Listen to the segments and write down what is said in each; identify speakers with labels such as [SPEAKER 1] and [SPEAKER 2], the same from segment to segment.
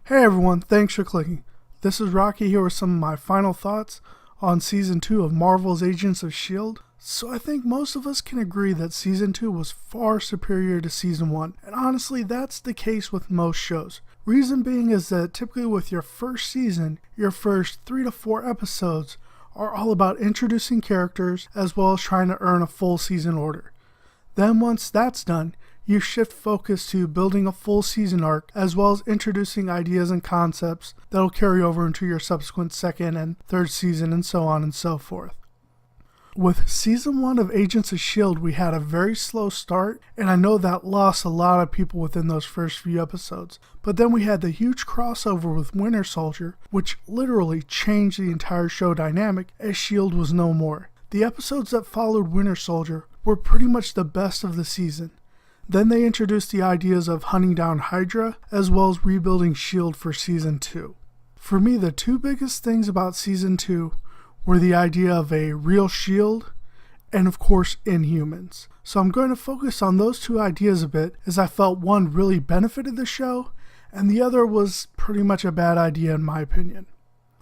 [SPEAKER 1] Hey everyone, thanks for clicking. This is Rocky here with some of my final thoughts on Season 2 of Marvel's Agents of S.H.I.E.L.D. So I think most of us can agree that Season 2 was far superior to Season 1, and honestly that's the case with most shows. Reason being is that typically with your first season, your first 3 to 4 episodes are all about introducing characters as well as trying to earn a full season order. Then once that's done, you shift focus to building a full season arc as well as introducing ideas and concepts that'll carry over into your subsequent second and third season and so on and so forth. With Season 1 of Agents of S.H.I.E.L.D. we had a very slow start, and I know that lost a lot of people within those first few episodes. But then we had the huge crossover with Winter Soldier, which literally changed the entire show dynamic as S.H.I.E.L.D. was no more. The episodes that followed Winter Soldier were pretty much the best of the season. Then they introduced the ideas of hunting down Hydra, as well as rebuilding S.H.I.E.L.D. for Season 2. For me, the two biggest things about Season 2 were the idea of a real S.H.I.E.L.D. and of course Inhumans. So I'm going to focus on those two ideas a bit, as I felt one really benefited the show, and the other was pretty much a bad idea in my opinion.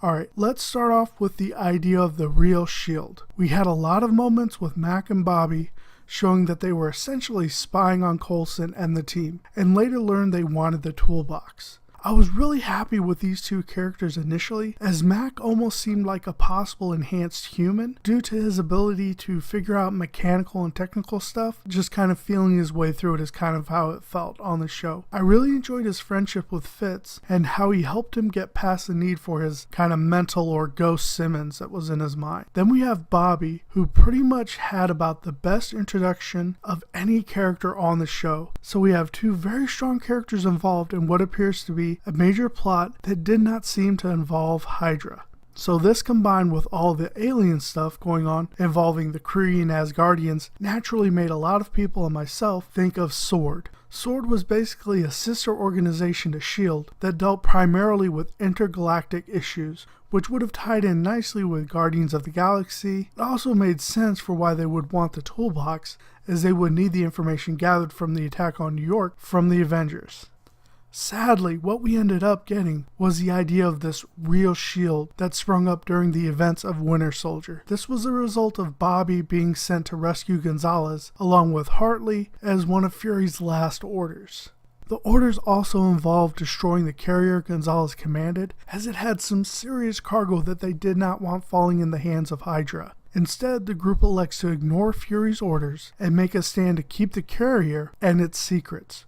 [SPEAKER 1] Alright, let's start off with the idea of the real S.H.I.E.L.D. We had a lot of moments with Mac and Bobby showing that they were essentially spying on Coulson and the team, and later learned they wanted the toolbox. I was really happy with these two characters initially, as Mac almost seemed like a possible enhanced human due to his ability to figure out mechanical and technical stuff. Just kind of feeling his way through it is kind of how it felt on the show. I really enjoyed his friendship with Fitz and how he helped him get past the need for his kind of mental or ghost Simmons that was in his mind. Then we have Bobby, who pretty much had about the best introduction of any character on the show. So we have two very strong characters involved in what appears to be a major plot that did not seem to involve Hydra. So this, combined with all the alien stuff going on involving the Kree and Asgardians, naturally made a lot of people and myself think of S.H.I.E.L.D. S.H.I.E.L.D. was basically a sister organization to S.H.I.E.L.D. that dealt primarily with intergalactic issues, which would have tied in nicely with Guardians of the Galaxy. It also made sense for why they would want the toolbox, as they would need the information gathered from the attack on New York from the Avengers. Sadly, what we ended up getting was the idea of this real S.H.I.E.L.D. that sprung up during the events of Winter Soldier. This was a result of Bobby being sent to rescue Gonzalez, along with Hartley, as one of Fury's last orders. The orders also involved destroying the carrier Gonzalez commanded, as it had some serious cargo that they did not want falling in the hands of Hydra. Instead, the group elects to ignore Fury's orders and make a stand to keep the carrier and its secrets.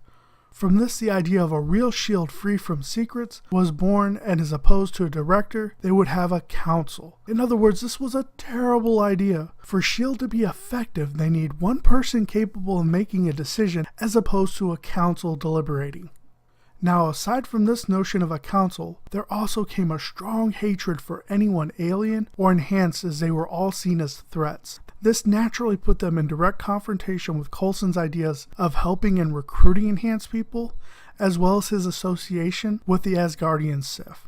[SPEAKER 1] From this, the idea of a real S.H.I.E.L.D. free from secrets was born, and as opposed to a director, they would have a council. In other words, this was a terrible idea. For S.H.I.E.L.D. to be effective, they need one person capable of making a decision as opposed to a council deliberating. Now, aside from this notion of a council, there also came a strong hatred for anyone alien or enhanced, as they were all seen as threats. This naturally put them in direct confrontation with Coulson's ideas of helping and recruiting enhanced people, as well as his association with the Asgardian Sith.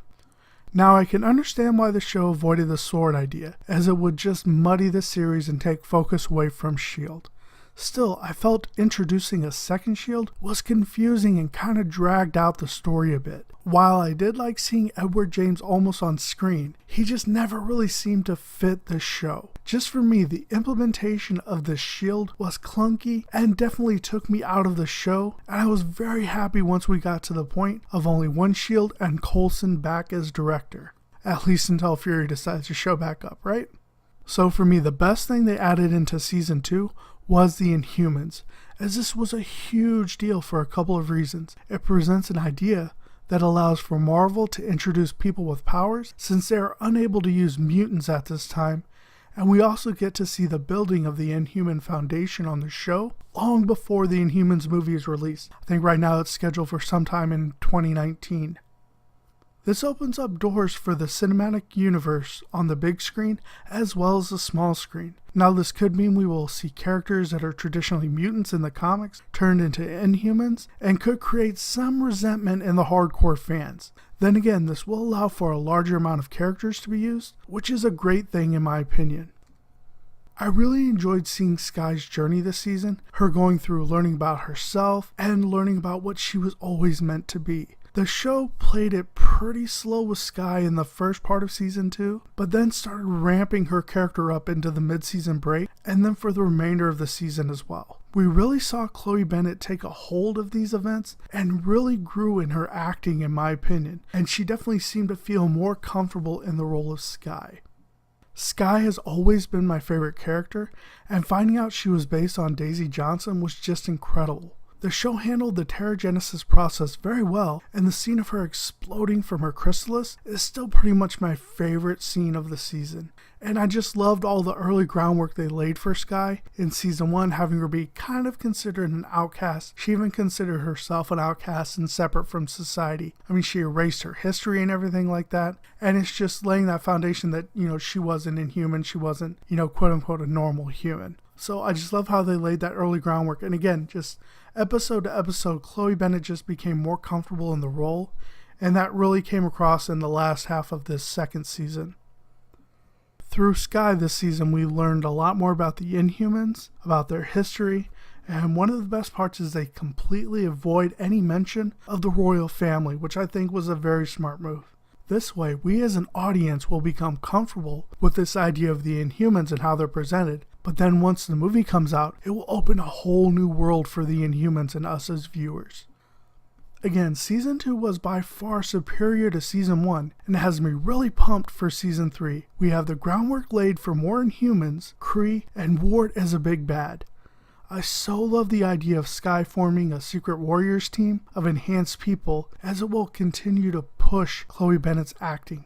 [SPEAKER 1] Now, I can understand why the show avoided the sword idea, as it would just muddy the series and take focus away from S.H.I.E.L.D. Still, I felt introducing a second S.H.I.E.L.D. was confusing and kind of dragged out the story a bit. While I did like seeing Edward James almost on screen, he just never really seemed to fit the show. Just for me, the implementation of the S.H.I.E.L.D. was clunky and definitely took me out of the show, and I was very happy once we got to the point of only one S.H.I.E.L.D. and Coulson back as director. At least until Fury decides to show back up, right? So for me, the best thing they added into Season 2 was the Inhumans, as this was a huge deal for a couple of reasons. It presents an idea that allows for Marvel to introduce people with powers, since they are unable to use mutants at this time, and we also get to see the building of the Inhuman Foundation on the show long before the Inhumans movie is released. I think right now it's scheduled for sometime in 2019. This opens up doors for the cinematic universe on the big screen as well as the small screen. Now this could mean we will see characters that are traditionally mutants in the comics turned into Inhumans, and could create some resentment in the hardcore fans. Then again, this will allow for a larger amount of characters to be used, which is a great thing in my opinion. I really enjoyed seeing Skye's journey this season, her going through learning about herself and learning about what she was always meant to be. The show played it pretty slow with S.H.I.E.L.D in the first part of season 2, but then started ramping her character up into the mid-season break and then for the remainder of the season as well. We really saw Chloe Bennet take a hold of these events and really grew in her acting, in my opinion, and she definitely seemed to feel more comfortable in the role of S.H.I.E.L.D. S.H.I.E.L.D has always been my favorite character, and finding out she was based on Daisy Johnson was just incredible. The show handled the Terrigenesis process very well, and the scene of her exploding from her chrysalis is still pretty much my favorite scene of the season. And I just loved all the early groundwork they laid for S.H.I.E.L.D in season 1, having her be kind of considered an outcast. She even considered herself an outcast and separate from society. I mean, she erased her history and everything like that, and it's just laying that foundation that, she wasn't inhuman, she wasn't, quote unquote a normal human. So I just love how they laid that early groundwork, and again, just episode to episode, Chloe Bennet just became more comfortable in the role, and that really came across in the last half of this second season. Through S.H.I.E.L.D this season, we learned a lot more about the Inhumans, about their history, and one of the best parts is they completely avoid any mention of the royal family, which I think was a very smart move. This way, we as an audience will become comfortable with this idea of the Inhumans and how they're presented, but then once the movie comes out, it will open a whole new world for the Inhumans and us as viewers. Again, Season 2 was by far superior to Season 1, and it has me really pumped for Season 3. We have the groundwork laid for more Inhumans, Kree, and Ward as a big bad. I so love the idea of S.H.I.E.L.D forming a Secret Warriors team of enhanced people, as it will continue to push Chloe Bennet's acting.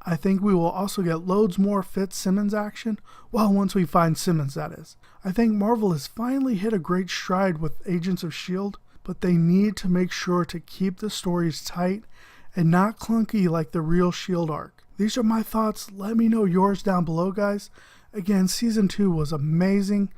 [SPEAKER 1] I think we will also get loads more Fitzsimmons action, well, once we find Simmons, that is. I think Marvel has finally hit a great stride with Agents of S.H.I.E.L.D, but they need to make sure to keep the stories tight and not clunky like the real S.H.I.E.L.D arc. These are my thoughts. Let me know yours down below, guys. Again, Season 2 was amazing.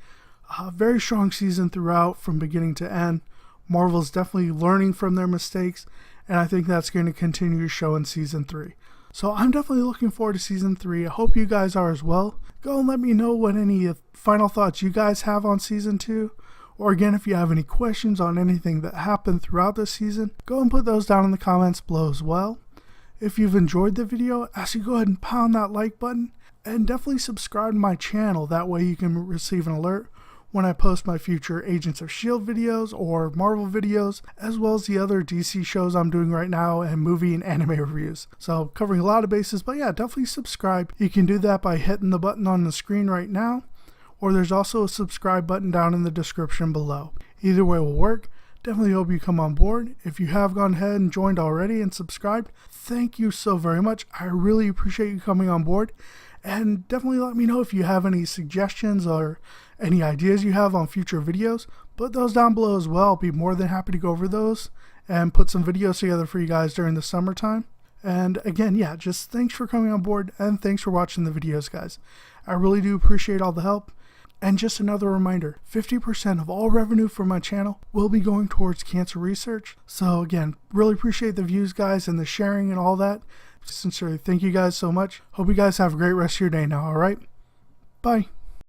[SPEAKER 1] Very strong season throughout from beginning to end. Marvel's definitely learning from their mistakes, and I think that's going to continue to show in Season 3. So I'm definitely looking forward to Season 3. I hope you guys are as well. Go and let me know what any final thoughts you guys have on Season 2. Or again, if you have any questions on anything that happened throughout this season, go and put those down in the comments below as well. If you've enjoyed the video, I ask you go ahead and pound that like button, and definitely subscribe to my channel. That way you can receive an alert when I post my future Agents of S.H.I.E.L.D videos or Marvel videos, as well as the other DC shows I'm doing right now and movie and anime reviews. So covering a lot of bases, but yeah, definitely subscribe. You can do that by hitting the button on the screen right now, or there's also a subscribe button down in the description below. Either way will work. Definitely hope you come on board. If you have gone ahead and joined already and subscribed, thank you so very much. I really appreciate you coming on board. And definitely let me know if you have any suggestions or any ideas you have on future videos. Put those down below as well. I'll be more than happy to go over those and put some videos together for you guys during the summertime. And again, yeah, just thanks for coming on board and thanks for watching the videos, guys. I really do appreciate all the help. And just another reminder, 50% of all revenue for my channel will be going towards cancer research. So again, really appreciate the views, guys, and the sharing and all that. Sincerely, thank you guys so much. Hope you guys have a great rest of your day now, alright? Bye.